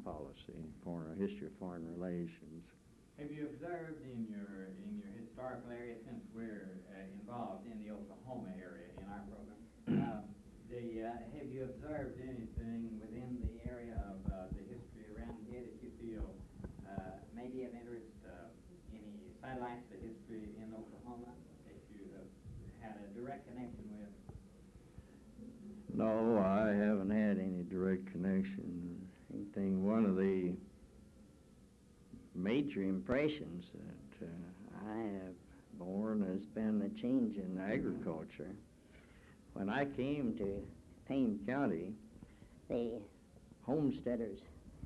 policy, history of foreign relations. Have you observed in your historical area, since we're involved in the Oklahoma area in our program, have you observed anything within the area of the history around here that you feel may be of interest? Any sidelights to history in Oklahoma that you have had a direct connection with? No, I haven't had any direct connection. Anything. One of the major impressions that I have borne has been the change in agriculture. When I came to Payne County, the homesteaders'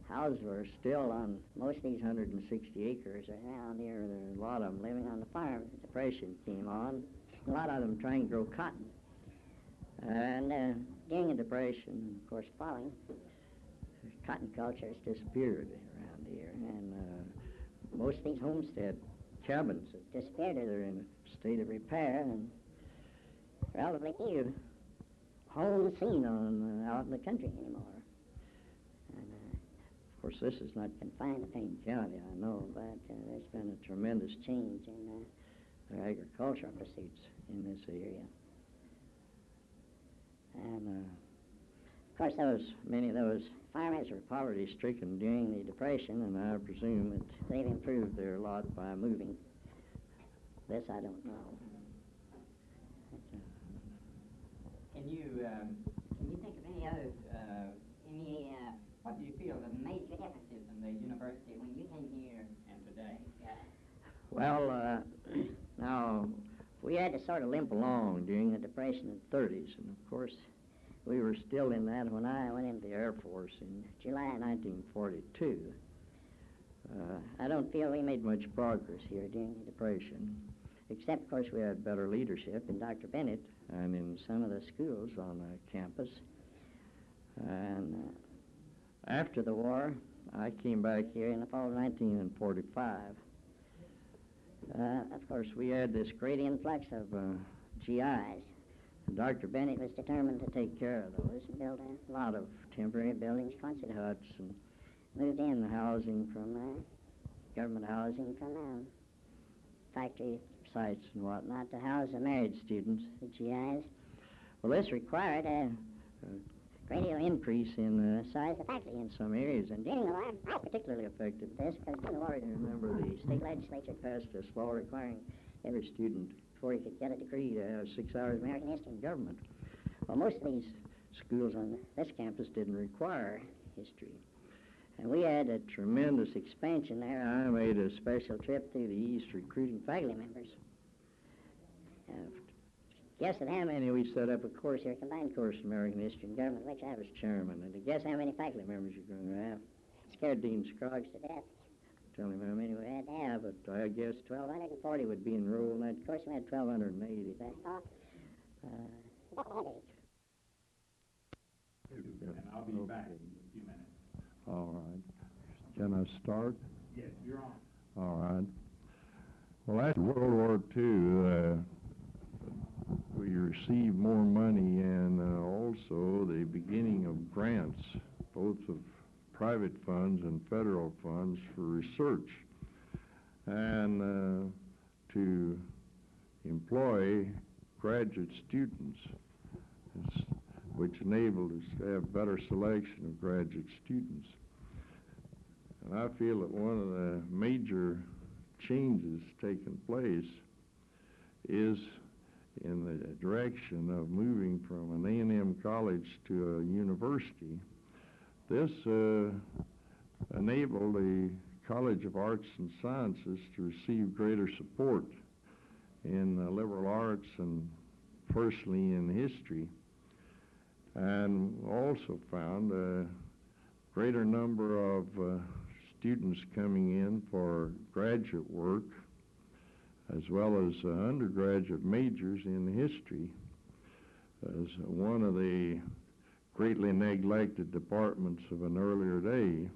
houses were still on most of these 160 acres around here. There are a lot of them living on the farm. The Depression came on. A lot of them trying to grow cotton. And during the Depression, of course, following, cotton culture has disappeared around here. And most of these homestead cabins have disappeared. They're in a state of repair and relatively few homes seen out in the country anymore. And of course, this is not confined to Payne County, I know, but there's been a tremendous change in their agricultural pursuits in this area. And of course, many of those farmers were poverty-stricken during the Depression, and I presume that they've improved their lot by moving. This I don't know. Can you think of any others? What do you feel the major differences in the university when you came here and today? Well, now we had to sort of limp along during the Depression in the 30s, and of course we were still in that when I went into the Air Force in July 1942. I don't feel we made much progress here during the Depression, except, of course, we had better leadership in Dr. Bennett and in some of the schools on the campus. And after the war, I came back here in the fall of 1945. Of course, we had this great influx of GIs. Dr. Bennett was determined to take care of those and build a lot of temporary buildings, concert huts, and moved in the housing from government housing from factory sites and whatnot to house the married students, the GIs. Well, this required a great deal increase in the size of the faculty in some areas, and during the war, I was particularly affected with this because during the war, you remember the state legislature passed this law requiring every student, before he could get a degree, to have 6 hours of American history and government. Well, most of these schools on this campus didn't require history. And we had a tremendous expansion there. I made a special trip through the East recruiting faculty members. Guess at how many we set up a course here, a combined course in American history and government, which I was chairman. And to guess how many faculty members you're going to have. Scared Dean Scroggs to death. Tell him how many we had to have, but I guess 1,240 would be enrolled. And of course, we had 1,280. And I'll be back in a few minutes. All right. Can I start? Yes, you're on. All right. Well, after World War II, we received more money and also the beginning of grants, both of private funds and federal funds for research, and to employ graduate students, which enabled us to have better selection of graduate students. And I feel that one of the major changes taking place is in the direction of moving from an A&M college to a university. This enabled the College of Arts and Sciences to receive greater support in liberal arts and firstly in history, and also found a greater number of students coming in for graduate work as well as undergraduate majors in history as one of the greatly neglected departments of an earlier day.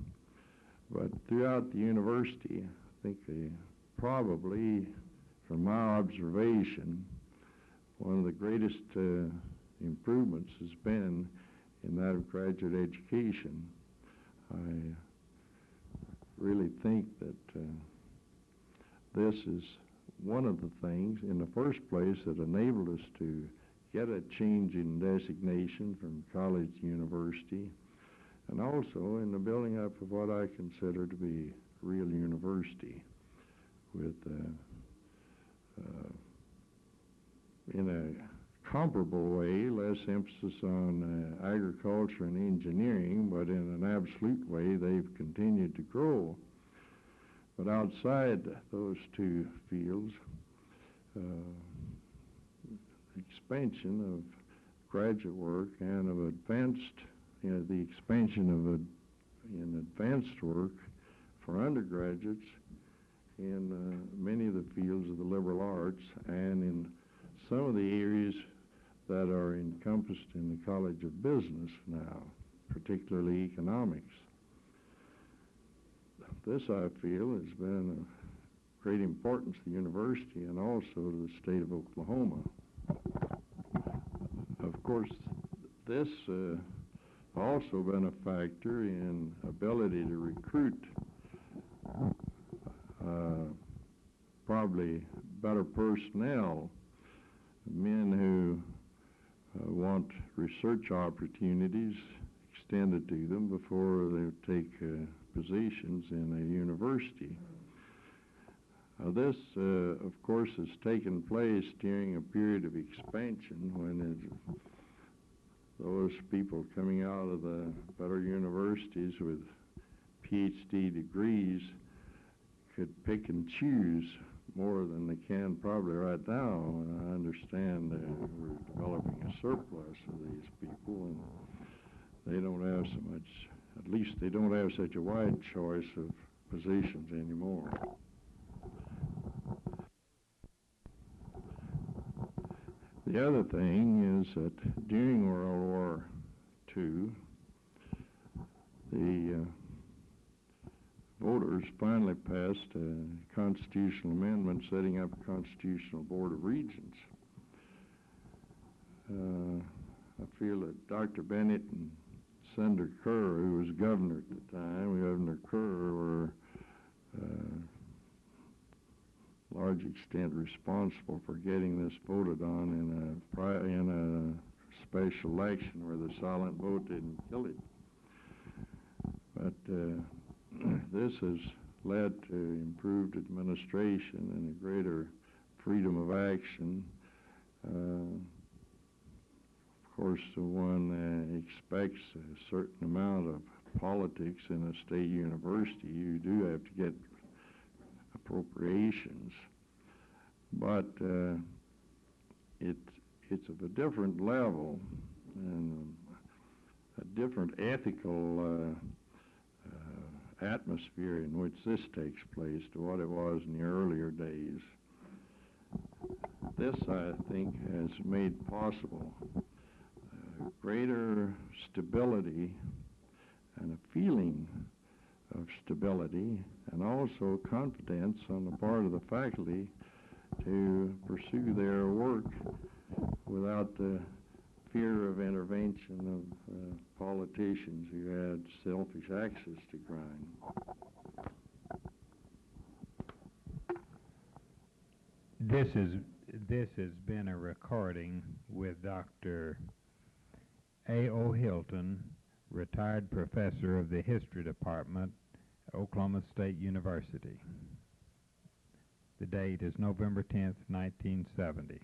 But throughout the university, I think probably, from my observation, one of the greatest improvements has been in that of graduate education. I really think that this is one of the things, in the first place, that enabled us to get a change in designation from college to university, and also in the building up of what I consider to be real university, with in a comparable way, less emphasis on agriculture and engineering, but in an absolute way, they've continued to grow. But outside those two fields, expansion of graduate work and of advanced, the expansion of in advanced work for undergraduates in many of the fields of the liberal arts and in some of the areas that are encompassed in the College of Business now, particularly economics. This, I feel, has been of great importance to the university and also to the state of Oklahoma. Of course, this also been a factor in ability to recruit probably better personnel, men who want research opportunities extended to them before they take positions in a university. This, of course, has taken place during a period of expansion when those people coming out of the better universities with PhD degrees could pick and choose more than they can probably right now. And I understand we're developing a surplus of these people, and they don't have so much, at least they don't have such a wide choice of positions anymore. The other thing is that during World War II, the voters finally passed a constitutional amendment setting up a constitutional board of regents. I feel that Dr. Bennett and Senator Kerr, who was governor at the time, Governor Kerr, were large extent responsible for getting this voted on in a special election where the silent vote didn't kill it. But this has led to improved administration and a greater freedom of action. Of course, one expects a certain amount of politics in a state university. You do have to get appropriations, but it's of a different level and a different ethical atmosphere in which this takes place to what it was in the earlier days. This, I think, has made possible greater stability and a feeling of stability, and also confidence on the part of the faculty to pursue their work without the fear of intervention of politicians who had selfish axes to grind. This has been a recording with Dr. A.O. Hilton, retired professor of the History Department, Oklahoma State University. The date is November 10th, 1970.